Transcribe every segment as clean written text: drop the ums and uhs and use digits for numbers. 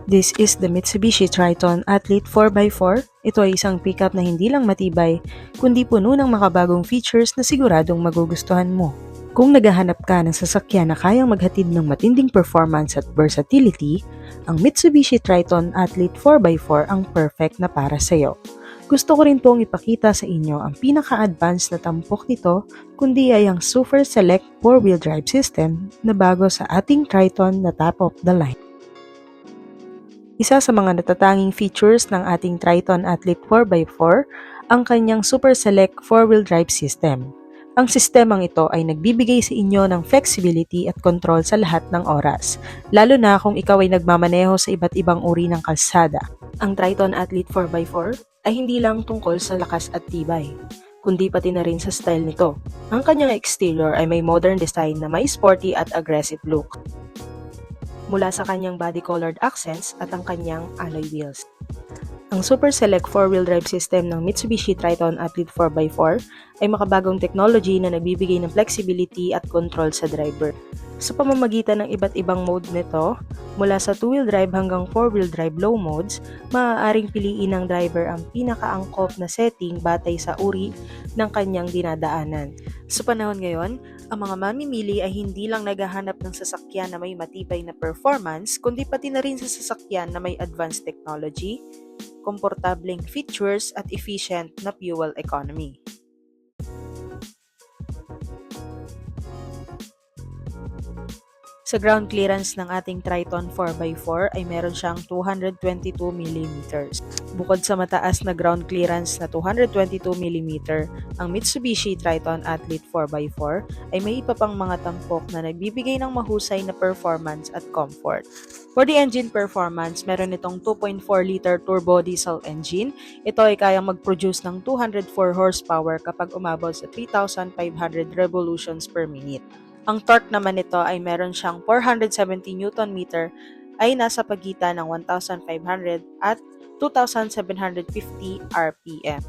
This is the Mitsubishi Triton Athlete 4x4. Ito ay isang pickup na hindi lang matibay, kundi puno ng makabagong features na siguradong magugustuhan mo. Kung naghahanap ka ng sasakyan na kayang maghatid ng matinding performance at versatility, ang Mitsubishi Triton Athlete 4x4 ang perfect na para sa iyo. Gusto ko rin pong ipakita sa inyo ang pinaka-advanced na tampok nito, kundi ay ang Super Select 4-wheel drive system na bago sa ating Triton na top of the line. Isa sa mga natatanging features ng ating Triton Athlete 4x4 ang kanyang Super Select 4-wheel drive system. Ang sistemang ito ay nagbibigay sa inyo ng flexibility at control sa lahat ng oras, lalo na kung ikaw ay nagmamaneho sa iba't ibang uri ng kalsada. Ang Triton Athlete 4x4 ay hindi lang tungkol sa lakas at tibay, kundi pati na rin sa style nito. Ang kanyang exterior ay may modern design na may sporty at aggressive look, mula sa kanyang body-colored accents at ang kanyang alloy wheels. Ang Super Select 4-wheel drive system ng Mitsubishi Triton Athlete 4x4 ay makabagong technology na nagbibigay ng flexibility at control sa driver. Sa pamamagitan ng iba't ibang mode nito, mula sa 2-wheel drive hanggang 4-wheel drive low modes, maaaring piliin ng driver ang pinakaangkop na setting batay sa uri ng kanyang dinadaanan. Sa panahon ngayon, ang mga mamimili ay hindi lang naghahanap ng sasakyan na may matibay na performance, kundi pati na rin sa sasakyan na may advanced technology, komportableng features at efficient na fuel economy. Sa ground clearance ng ating Triton 4x4 ay meron siyang 222mm. Bukod sa mataas na ground clearance na 222mm, ang Mitsubishi Triton Athlete 4x4 ay may iba pang mga tampok na nagbibigay ng mahusay na performance at comfort. For the engine performance, meron itong 2.4-liter turbo diesel engine. Ito ay kayang mag-produce ng 204 horsepower kapag umabot sa 3,500 revolutions per minute. Ang torque naman nito ay meron siyang 470 Nm ay nasa pagitan ng 1,500 at 2,750 RPM.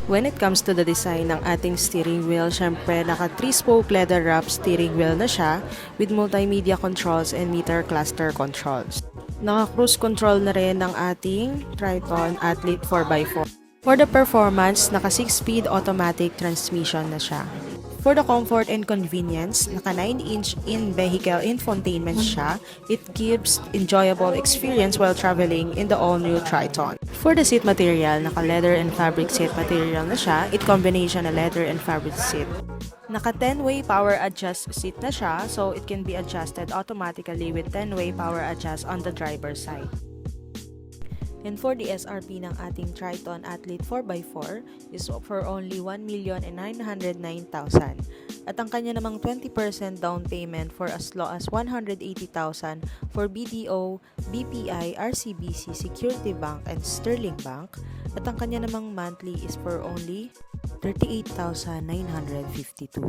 When it comes to the design ng ating steering wheel, syempre naka 3-spoke leather wrap steering wheel na siya with multimedia controls and meter cluster controls. Naka cruise control na rin ng ating Triton Athlete 4x4. For the performance, naka 6-speed automatic transmission na siya. For the comfort and convenience, naka 9-inch in-vehicle infotainment siya. It gives enjoyable experience while traveling in the all-new Triton. For the seat material, naka leather and fabric seat material na siya. It combination na leather and fabric seat. Naka 10-way power adjust seat na siya, so it can be adjusted automatically with 10-way power adjust on the driver's side. And for the SRP ng ating Triton Athlete 4x4 is for only 1,909,000. At ang kanya namang 20% down payment for as low as 180,000 for BDO, BPI, RCBC, Security Bank, and Sterling Bank. At ang kanya namang monthly is for only 38,952.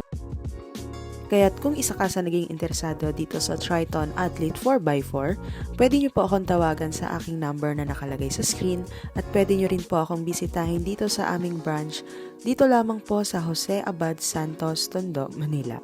Kaya't kung isa ka sa naging interesado dito sa Triton Athlete 4x4, pwede nyo po akong tawagan sa aking number na nakalagay sa screen at pwede nyo rin po akong bisitahin dito sa aming branch, dito lamang po sa Jose Abad Santos, Tondo, Manila.